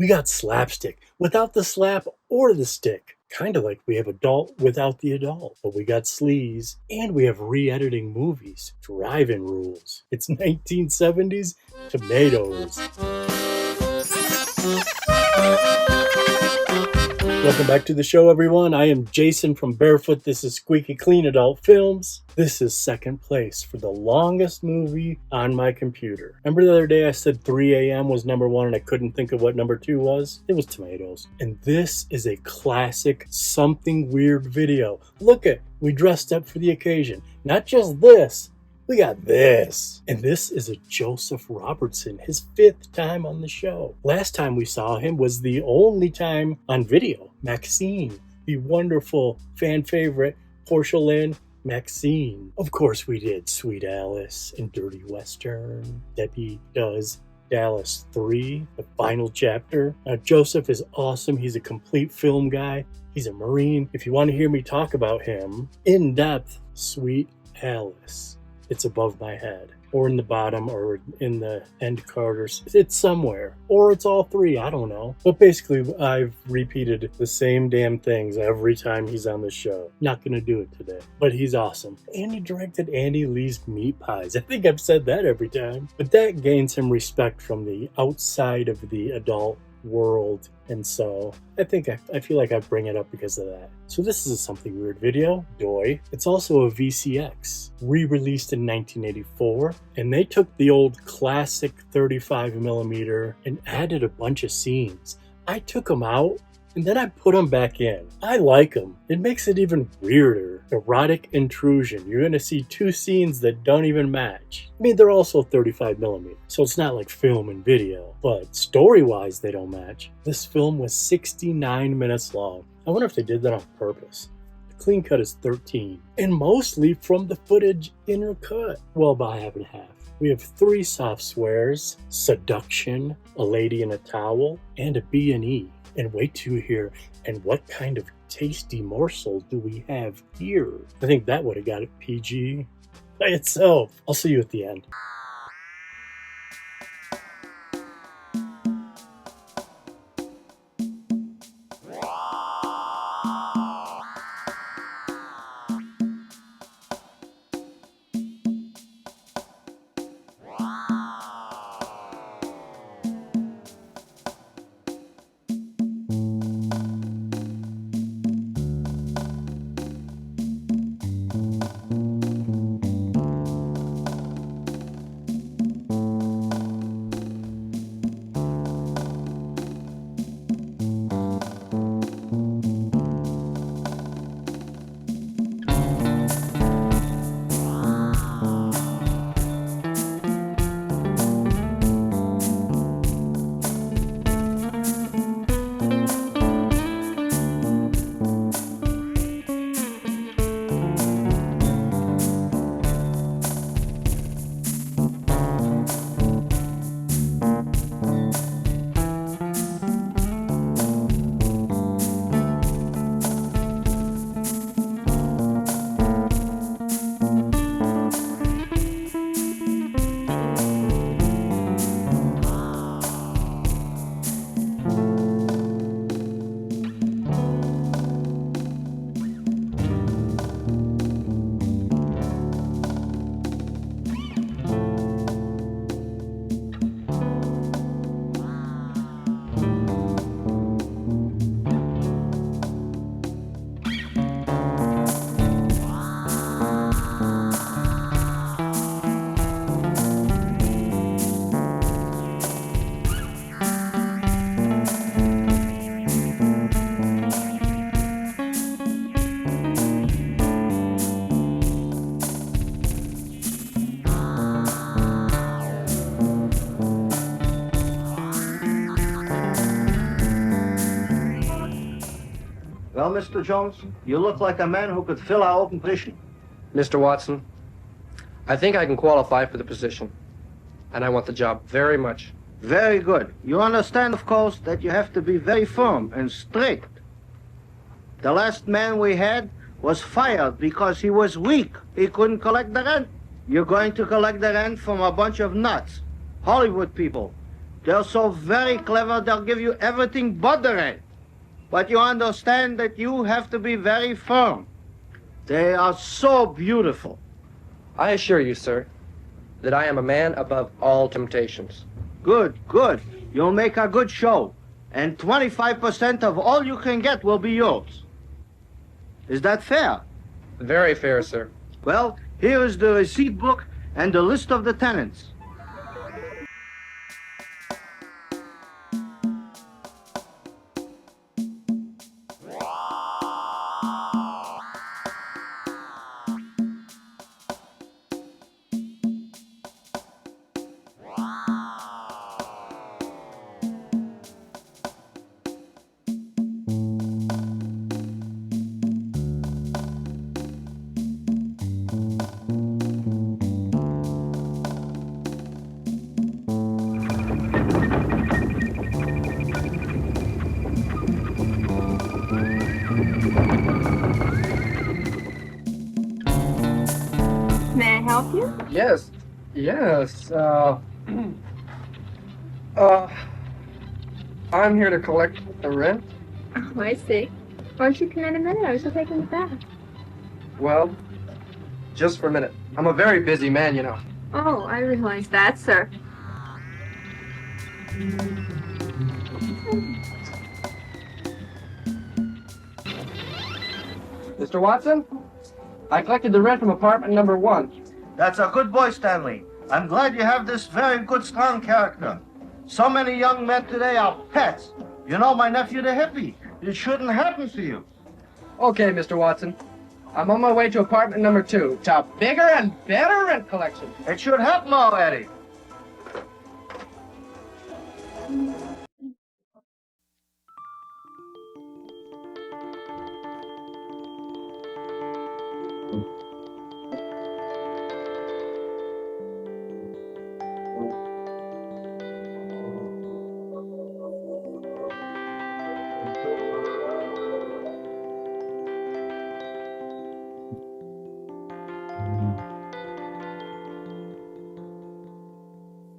We got slapstick without the slap or the stick. Kind of like we have adult without the adult. But we got sleaze, and we have re-editing movies, drive-in rules. It's 1970s tomatoes. Welcome back to the show, everyone. I am Jason from Barefoot. This is Squeaky Clean Adult Films. This is second place for the longest movie on my computer. Remember the other day I said 3 a.m. was number one and I couldn't think of what number two was? It was tomatoes. And this is a classic something weird video. Look it, we dressed up for the occasion. Not just this. We got this. And this is a Joseph Robertson, his 5th time on the show. Last time we saw him was the only time on video. Maxine, the wonderful fan favorite Porcelain Maxine. Of course we did Sweet Alice and Dirty Western. Debbie Does Dallas 3, the final chapter. Now Joseph is awesome. He's a complete film guy. He's a Marine. If you want to hear me talk about him in depth, Sweet Alice. It's above my head, or in the bottom, or in the end carders. It's somewhere, or it's all three, I don't know. But basically, I've repeated the same damn things every time he's on the show. Not gonna do it today, but he's awesome. And he directed Andy Lee's Meat Pies. I think I've said that every time. But that gains him respect from the outside of the adult world, and so I feel like I bring it up because of that. So this is a something weird video, doy. It's also a VCX, re-released in 1984, and they took the old classic 35mm and added a bunch of scenes. I took them out and then I put them back in. I like them. It makes it even weirder. Erotic intrusion. You're gonna see 2 scenes that don't even match. I mean, they're also 35mm, so it's not like film and video, but story-wise, they don't match. This film was 69 minutes long. I wonder if they did that on purpose. The clean cut is 13, and mostly from the footage intercut. Well, by half and half. We have 3 soft swears, seduction, a lady in a towel, and a B&E. And wait till you hear, and what kind of tasty morsel do we have here? I think that would have got it PG by itself. I'll see you at the end. Well, Mr. Jones, you look like a man who could fill our open position. Mr. Watson, I think I can qualify for the position, and I want the job very much. Very good. You understand, of course, that you have to be very firm and strict. The last man we had was fired because he was weak. He couldn't collect the rent. You're going to collect the rent from a bunch of nuts, Hollywood people. They're so very clever, they'll give you everything but the rent. But you understand that you have to be very firm. They are so beautiful. I assure you, sir, that I am a man above all temptations. Good, good. You'll make a good show. And 25% of all you can get will be yours. Is that fair? Very fair, sir. Well, here is the receipt book and the list of the tenants. May I help you? Yes, yes. I'm here to collect the rent. Oh, I see. Why don't you come in a minute? I was just taking it back. Well, just for a minute. I'm a very busy man, you know. Oh, I realize that, sir. Mr. Watson, I collected the rent from apartment number 1. That's a good boy, Stanley. I'm glad you have this very good, strong character. So many young men today are pets. You know my nephew, the hippie. It shouldn't happen to you. Okay, Mr. Watson. I'm on my way to apartment number 2 to a bigger and better rent collection. It should happen already.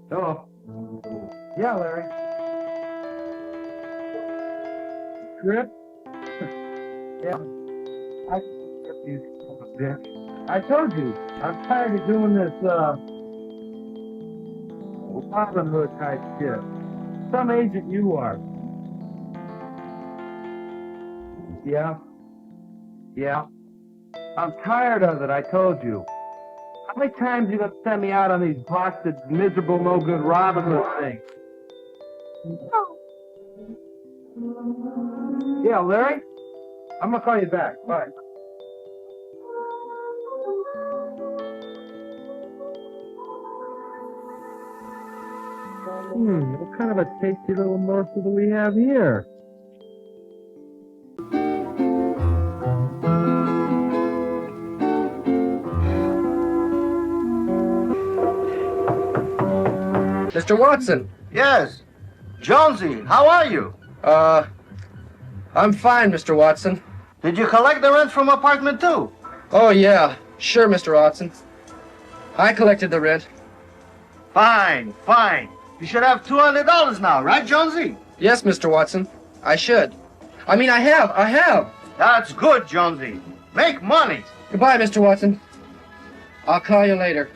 Hello. Yeah, Larry. Grip? Yeah. I told you, I'm tired of doing this, Robin Hood type shit. Some agent you are. Yeah. Yeah. I'm tired of it, I told you. How many times you gonna send me out on these busted, miserable, no-good Robin Hood things? Yeah, Larry? I'm gonna call you back. Bye. What kind of a tasty little morsel do we have here? Mr. Watson. Yes. Jonesy, how are you? I'm fine, Mr. Watson. Did you collect the rent from apartment 2? Oh, yeah. Sure, Mr. Watson. I collected the rent. Fine, fine. You should have $200 now, right, Jonesy? Yes, Mr. Watson. I should. I mean, I have. That's good, Jonesy. Make money. Goodbye, Mr. Watson. I'll call you later.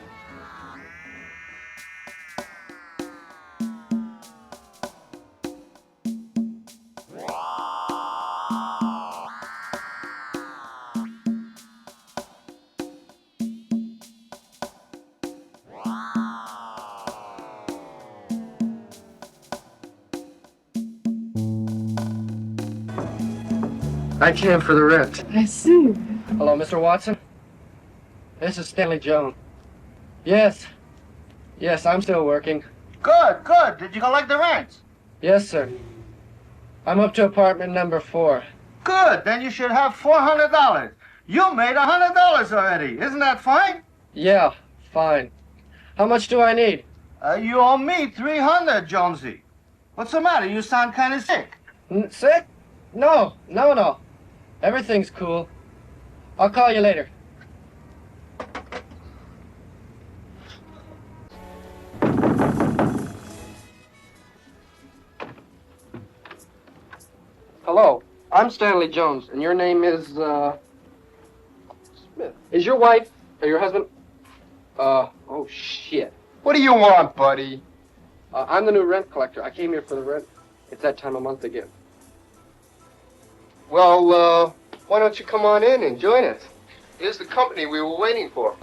I came for the rent. I see. Hello, Mr. Watson? This is Stanley Jones. Yes. Yes, I'm still working. Good, good. Did you collect the rent? Yes, sir. I'm up to apartment number 4. Good. Then you should have $400. You made $100 already. Isn't that fine? Yeah, fine. How much do I need? You owe me $300, Jonesy. What's the matter? You sound kind of sick. Sick? No. Everything's cool. I'll call you later. Hello, I'm Stanley Jones, and your name is, Smith. Is your wife, or your husband, oh shit. What do you want, buddy? I'm the new rent collector. I came here for the rent. It's that time of month again. Well, why don't you come on in and join us? Here's the company we were waiting for.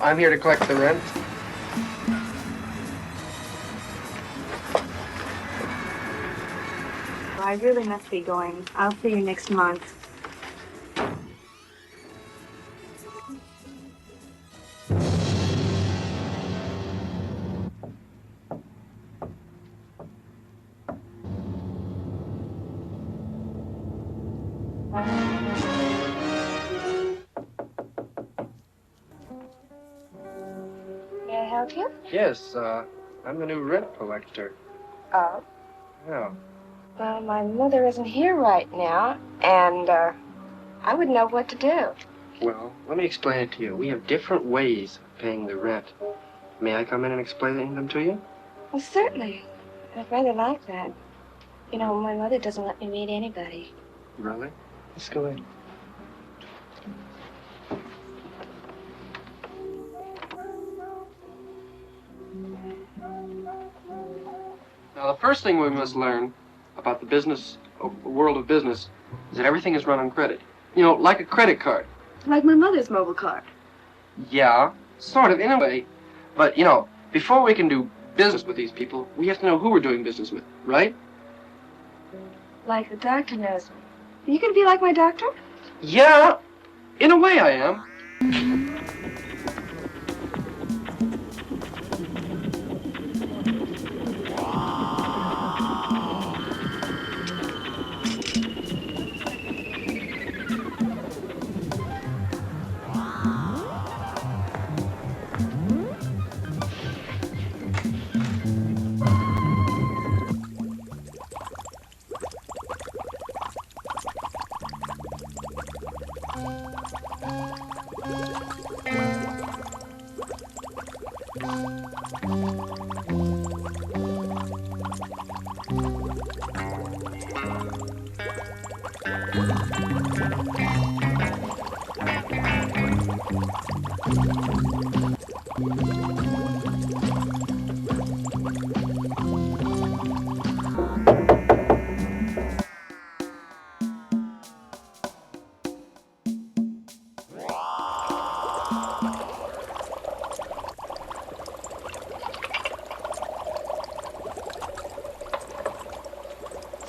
I'm here to collect the rent. I really must be going. I'll see you next month. May I help you? Yes, I'm the new rent collector. Oh. Yeah. Well, my mother isn't here right now, and I wouldn't know what to do. Well, let me explain it to you. We have different ways of paying the rent. May I come in and explain them to you? Well, certainly. I'd rather like that. You know, my mother doesn't let me meet anybody. Really? Let's go in. Now, the first thing we must learn about the world of business, is that everything is run on credit. You know, like a credit card. Like my mother's mobile card. Yeah, sort of, in a way. But, you know, before we can do business with these people, we have to know who we're doing business with, right? Like the doctor knows me. You gonna be like my doctor? Yeah, in a way I am.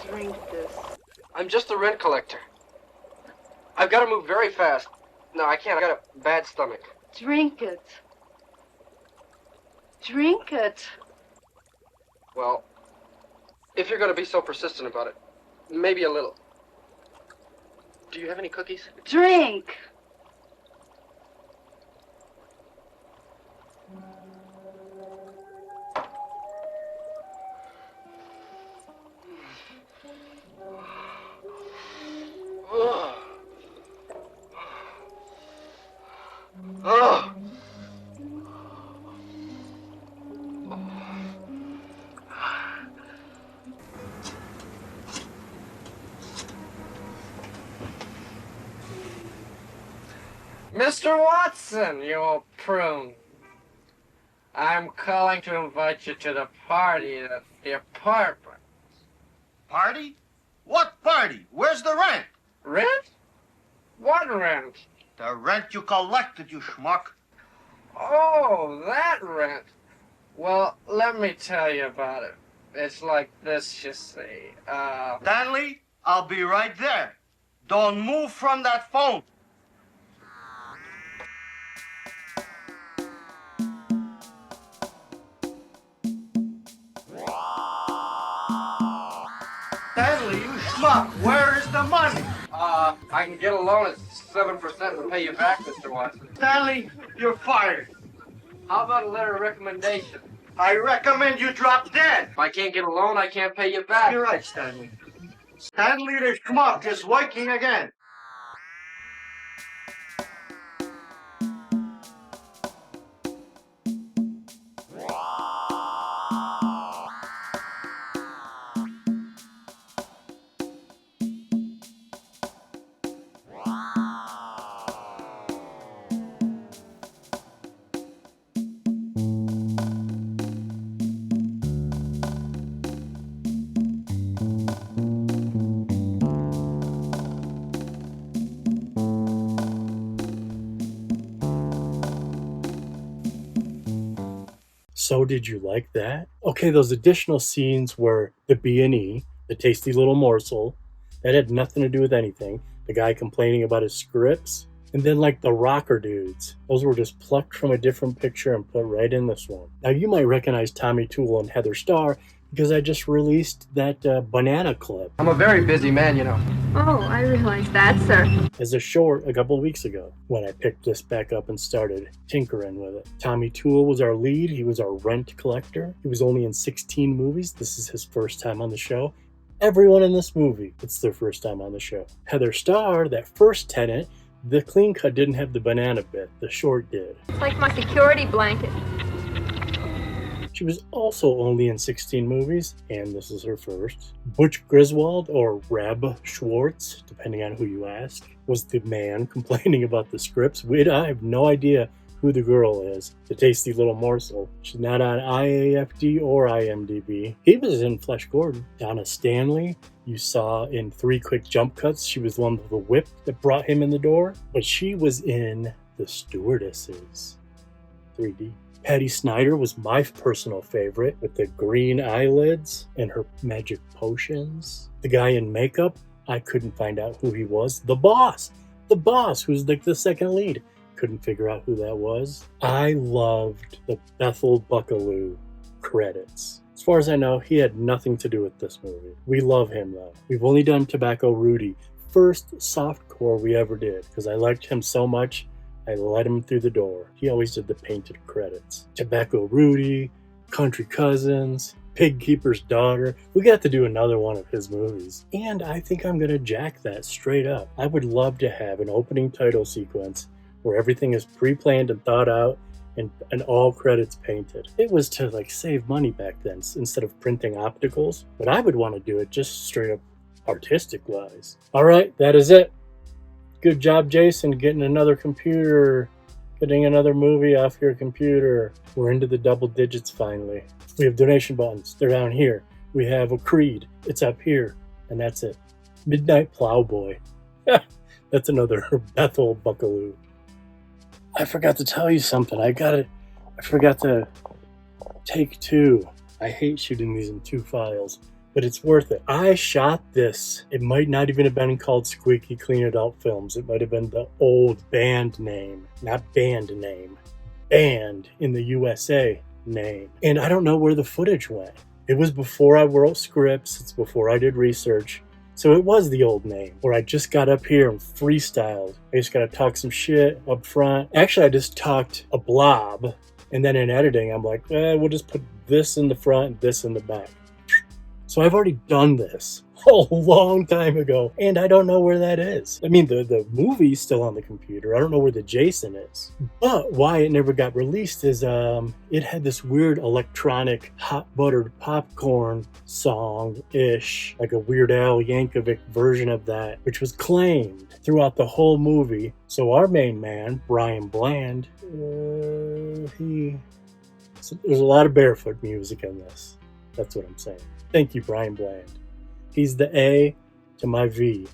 Drink this. I'm just a rent collector. I've got to move very fast. No, I can't. I got a bad stomach. Drink it. Drink it. Well, if you're going to be so persistent about it, maybe a little. Do you have any cookies? Drink. Mr. Watson, you old prune. I'm calling to invite you to the party at the apartment. Party? What party? Where's the rent? Rent? What rent? The rent you collected, you schmuck. Oh, that rent. Well, let me tell you about it. It's like this, you see. Stanley, I'll be right there. Don't move from that phone. Stanley, you schmuck, where is the money? I can get a loan at 7% and pay you back, Mr. Watson. Stanley, you're fired. How about a letter of recommendation? I recommend you drop dead. If I can't get a loan, I can't pay you back. You're right, Stanley. Stanley the schmuck is working again. So did you like that? Okay, those additional scenes were the B&E, the tasty little morsel, that had nothing to do with anything. The guy complaining about his scripts. And then like the rocker dudes. Those were just plucked from a different picture and put right in this one. Now you might recognize Tommy Toole and Heather Starr because I just released that banana clip. I'm a very busy man, you know. Oh, I realize that, sir. As a short a couple weeks ago when I picked this back up and started tinkering with it. Tommy Toole was our lead. He was our rent collector. He was only in 16 movies. This is his first time on the show. Everyone in this movie, it's their first time on the show. Heather Starr, that first tenant, the clean cut didn't have the banana bit. The short did. It's like my security blanket. She was also only in 16 movies, and this is her first. Butch Griswold, or Reb Schwartz, depending on who you ask, was the man complaining about the scripts. I have no idea who the girl is, the tasty little morsel. She's not on IAFD or IMDb. He was in Flesh Gordon. Donna Stanley, you saw in 3 Quick Jump Cuts. She was the one with the whip that brought him in the door. But she was in The Stewardesses, 3D. Patti Snyder was my personal favorite with the green eyelids and her magic potions. The guy in makeup, I couldn't find out who he was. The boss, who's like the second lead. Couldn't figure out who that was. I loved the Bethel Buckaloo credits. As far as I know, he had nothing to do with this movie. We love him though. We've only done Tobacco Rudy. First softcore we ever did because I liked him so much. I let him through the door. He always did the painted credits. Tobacco Rudy, Country Cousins, Pig Keeper's Daughter. We got to do another one of his movies. And I think I'm going to jack that straight up. I would love to have an opening title sequence where everything is pre-planned and thought out and all credits painted. It was to like save money back then instead of printing opticals. But I would want to do it just straight up artistic wise. All right, that is it. Good job, Jason, getting another computer, getting another movie off your computer. We're into the double digits finally. We have donation buttons. They're down here. We have a creed. It's up here. And that's it. Midnight Plowboy. That's another Bethel Buckaloo. I forgot to tell you something. I forgot to take 2. I hate shooting these in 2 files. But it's worth it. I shot this. It might not even have been called Squeaky Clean Adult Films. It might have been the old band name. Not band name. Band in the USA name. And I don't know where the footage went. It was before I wrote scripts. It's before I did research. So it was the old name. Where I just got up here and freestyled. I just got to talk some shit up front. Actually, I just talked a blob. And then in editing, I'm like, we'll just put this in the front and this in the back. So I've already done this a long time ago, and I don't know where that is. I mean, the movie's still on the computer. I don't know where the Jason is. But why it never got released is it had this weird electronic hot buttered popcorn song-ish, like a Weird Al Yankovic version of that, which was claimed throughout the whole movie. So our main man, Brian Bland, there's a lot of barefoot music in this. That's what I'm saying. Thank you, Brian Bland. He's the A to my V.